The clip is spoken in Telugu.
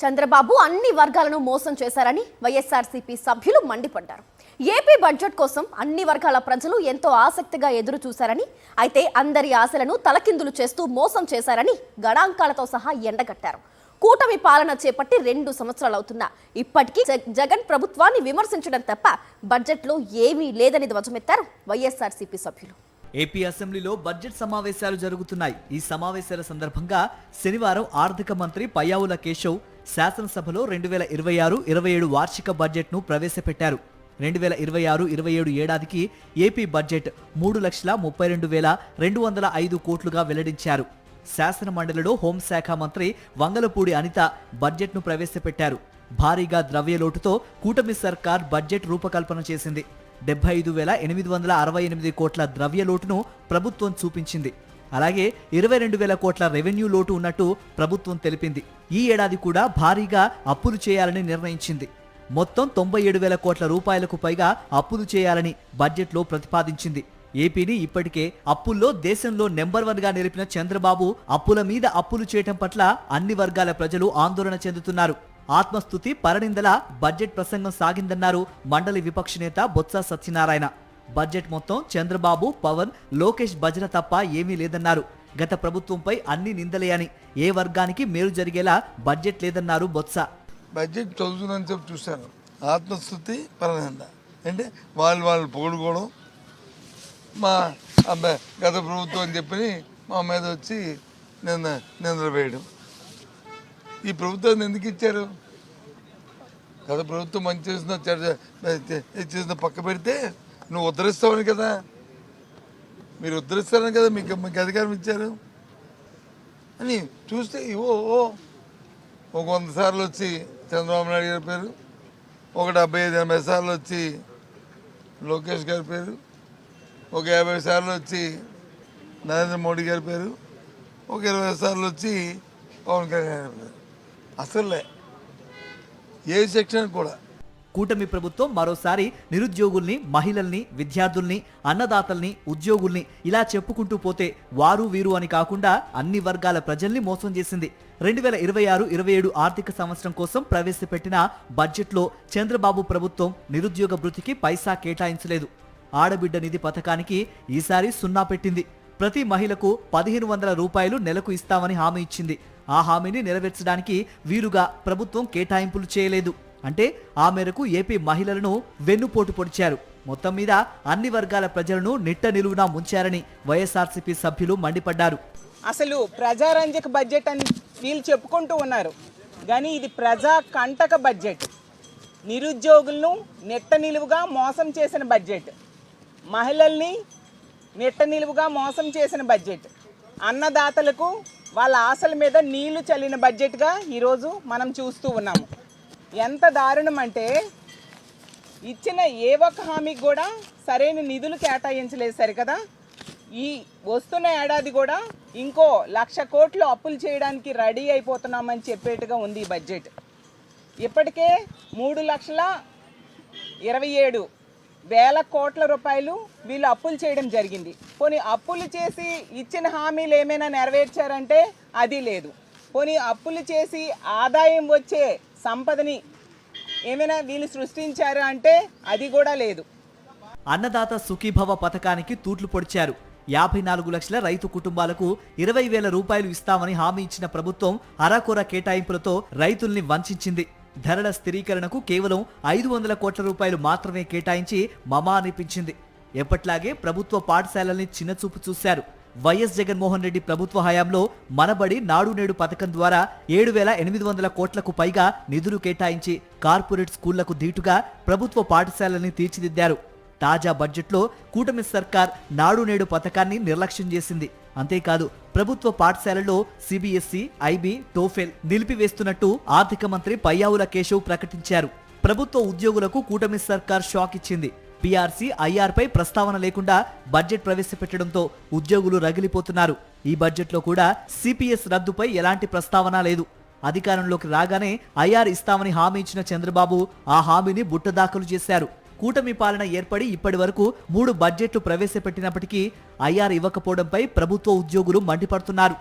చంద్రబాబు అన్ని వర్గాలను మోసం చేశారని వైఎస్ఆర్సీపీ సభ్యులు మండిపడ్డారు. ఏపీ బడ్జెట్ కోసం అన్ని వర్గాల ప్రజలు ఎంతో ఆసక్తిగా ఎదురు చూశారని, అయితే అందరి ఆశలను తలకిందులు చేస్తూ మోసం చేశారని గణాంకాలతో సహా ఎండగట్టారు. కూటమి పాలన చేపట్టి 2 సంవత్సరాలు అవుతున్నా ఇప్పటికీ జగన్ ప్రభుత్వాన్ని విమర్శించడం తప్ప బడ్జెట్లో ఏమీ లేదని ధ్వజమెత్తారు వైఎస్ఆర్సీపీ సభ్యులు. ఏపీ అసెంబ్లీలో బడ్జెట్ సమావేశాలు జరుగుతున్నాయి. ఈ సమావేశాల సందర్భంగా శనివారం ఆర్థిక మంత్రి పయ్యావుల కేశవ్ శాసనసభలో 2026-27 వార్షిక బడ్జెట్ను ప్రవేశపెట్టారు. 2026-27 ఏడాదికి ఏపీ బడ్జెట్ 3,32,205 కోట్లుగా వెల్లడించారు. శాసన మండలిలో హోంశాఖ మంత్రి వంగలపూడి అనిత బడ్జెట్ను ప్రవేశపెట్టారు. భారీగా ద్రవ్యలోటుతో కూటమి సర్కార్ బడ్జెట్ రూపకల్పన చేసింది. 75,868 కోట్ల ద్రవ్యలోటును ప్రభుత్వం చూపించింది. అలాగే 22,000 కోట్ల రెవెన్యూ లోటు ఉన్నట్టు ప్రభుత్వం తెలిపింది. ఈ ఏడాది కూడా భారీగా అప్పులు చేయాలని నిర్ణయించింది. మొత్తం 97,000 కోట్ల రూపాయలకు పైగా అప్పులు చేయాలని బడ్జెట్లో ప్రతిపాదించింది. ఏపీని ఇప్పటికే అప్పుల్లో దేశంలో నెంబర్ 1గా నిలిపిన చంద్రబాబు అప్పుల మీద అప్పులు చేయటం పట్ల అన్ని వర్గాల ప్రజలు ఆందోళన చెందుతున్నారు. ఆత్మస్తుతి పరనిందల బడ్జెట్ ప్రసంగం సాగిందన్నారు మండలి విపక్ష నేత బొత్స సత్యనారాయణ. బడ్జెట్ మొత్తం చంద్రబాబు, పవన్, లోకేష్ భజన తప్ప ఏమీ లేదన్నారు. గత ప్రభుత్వంపై అన్ని నిందలే అని, ఏ వర్గానికి మేలు జరిగేలా బడ్జెట్ లేదన్నారు బొత్స. బడ్జెట్ చదువుతుందని చెప్పి చూశాను. ఆత్మస్తుతి పరనింద అంటే వాళ్ళు పొగుడుకోవడం, మా అబ్బాయి గత ప్రభుత్వం అని చెప్పి మా మీద వచ్చి నిందలు వేయడం. ఈ ప్రభుత్వాన్ని ఎందుకు ఇచ్చారు? గత ప్రభుత్వం మంచి చేసిన పక్క పెడితే నువ్వు ఉద్ధరిస్తావని కదా, మీరు ఉద్ధరిస్తారని కదా మీకు అధికారం ఇచ్చారు అని చూస్తే ఒక 100 సార్లు వచ్చి చంద్రబాబు నాయుడు గారి పేరు, ఒక 75-80 సార్లు వచ్చి లోకేష్ గారి పేరు, ఒక 50 సార్లు వచ్చి నరేంద్ర మోడీ గారి పేరు, ఒక 20 సార్లు వచ్చి పవన్ కళ్యాణ్ గారి పేరు. అసలే ఏ సెక్షన్ కూడా. కూటమి ప్రభుత్వం మరోసారి నిరుద్యోగుల్ని, మహిళల్ని, విద్యార్థుల్ని, అన్నదాతల్ని, ఉద్యోగుల్ని ఇలా చెప్పుకుంటూ పోతే వారు వీరు అని కాకుండా అన్ని వర్గాల ప్రజల్ని మోసం చేసింది. 2026-27 ఆర్థిక సంవత్సరం కోసం ప్రవేశపెట్టిన బడ్జెట్లో చంద్రబాబు ప్రభుత్వం నిరుద్యోగ భృతికి పైసా కేటాయించలేదు. ఆడబిడ్డ నిధి పథకానికి ఈసారి 0 పెట్టింది. ప్రతి మహిళకు 1,500 రూపాయలు నెలకు ఇస్తామని హామీ ఇచ్చింది. ఆ హామీని నెరవేర్చడానికి వీరుగా ప్రభుత్వం కేటాయింపులు చేయలేదు. అంటే ఆ మేరకు ఏపీ మహిళలను వెన్నుపోటు పొడిచారు. మొత్తం మీద అన్ని వర్గాల ప్రజలను నిట్ట నిలువునా ముంచారని వైఎస్ఆర్సీపీ సభ్యులు మండిపడ్డారు. అసలు ప్రజారంజక బడ్జెట్ అని వీళ్ళు చెప్పుకుంటూ ఉన్నారు, కానీ ఇది ప్రజా కంటక బడ్జెట్. నిరుద్యోగులను నెట్ట నిలువుగా మోసం చేసిన బడ్జెట్, మహిళల్ని నెట్ట నిలువుగా మోసం చేసిన బడ్జెట్, అన్నదాతలకు వాళ్ళ ఆశల మీద నీళ్లు చల్లిన బడ్జెట్గా ఈరోజు మనం చూస్తూ ఉన్నాము. ఎంత దారుణం అంటే ఇచ్చిన ఏ ఒక్క హామీకి కూడా సరైన నిధులు కేటాయించలేదు సరికదా. ఈ వస్తున్న ఏడాది కూడా ఇంకో 1,00,000 కోట్లు అప్పులు చేయడానికి రెడీ అయిపోతున్నామని చెప్పేట్టుగా ఉంది ఈ బడ్జెట్. ఇప్పటికే 3,27,000 కోట్ల రూపాయలు వీళ్ళు అప్పులు చేయడం జరిగింది. పోనీ అప్పులు చేసి ఇచ్చిన హామీలు ఏమైనా నెరవేర్చారంటే అది లేదు. పోనీ అప్పులు చేసి ఆదాయం వచ్చే సంపదని ఏమైనా వీళ్ళు సృష్టించారు అంటే అది కూడా లేదు. అన్నదాత సుఖీభవ పథకానికి తూట్లు పొడిచారు. 54 లక్షల రైతు కుటుంబాలకు 20,000 రూపాయలు ఇస్తామని హామీ ఇచ్చిన ప్రభుత్వం అరాకొర కేటాయింపులతో రైతుల్ని వంచింది. ధరల స్థిరీకరణకు కేవలం 500 కోట్ల రూపాయలు మాత్రమే కేటాయించి మమా అనిపించింది. ఎప్పట్లాగే ప్రభుత్వ పాఠశాలల్ని చిన్నచూపు చూశారు. వైఎస్ జగన్మోహన్ రెడ్డి ప్రభుత్వ హయాంలో మనబడి నాడు నేడు పథకం ద్వారా 7,800 కోట్లకు పైగా నిధులు కేటాయించి కార్పొరేట్ స్కూళ్లకు ధీటుగా ప్రభుత్వ పాఠశాలల్ని తీర్చిదిద్దారు. తాజా బడ్జెట్లో కూటమి సర్కార్ నాడు నేడు పథకాన్ని నిర్లక్ష్యం చేసింది. అంతేకాదు ప్రభుత్వ పాఠశాలల్లో సిబిఎస్ఈ, ఐబీ, టోఫెల్ నిలిపివేస్తున్నట్టు ఆర్థిక మంత్రి పయ్యావుల కేశవ్ ప్రకటించారు. ప్రభుత్వ ఉద్యోగులకు కూటమి సర్కార్ షాక్ ఇచ్చింది. పీఆర్సీ, ఐఆర్పై ప్రస్తావన లేకుండా బడ్జెట్ ప్రవేశపెట్టడంతో ఉద్యోగులు రగిలిపోతున్నారు. ఈ బడ్జెట్లో కూడా సిపిఎస్ రద్దుపై ఎలాంటి ప్రస్తావన లేదు. అధికారంలోకి రాగానే ఐఆర్ ఇస్తామని హామీ ఇచ్చిన చంద్రబాబు ఆ హామీని బుట్టదాఖలు చేశారు. కూటమి పాలన ఏర్పడి ఇప్పటి వరకు 3 బడ్జెట్లు ప్రవేశపెట్టినప్పటికీ ఐఆర్ ఇవ్వకపోవడంపై ప్రభుత్వ ఉద్యోగులు మండిపడుతున్నారు.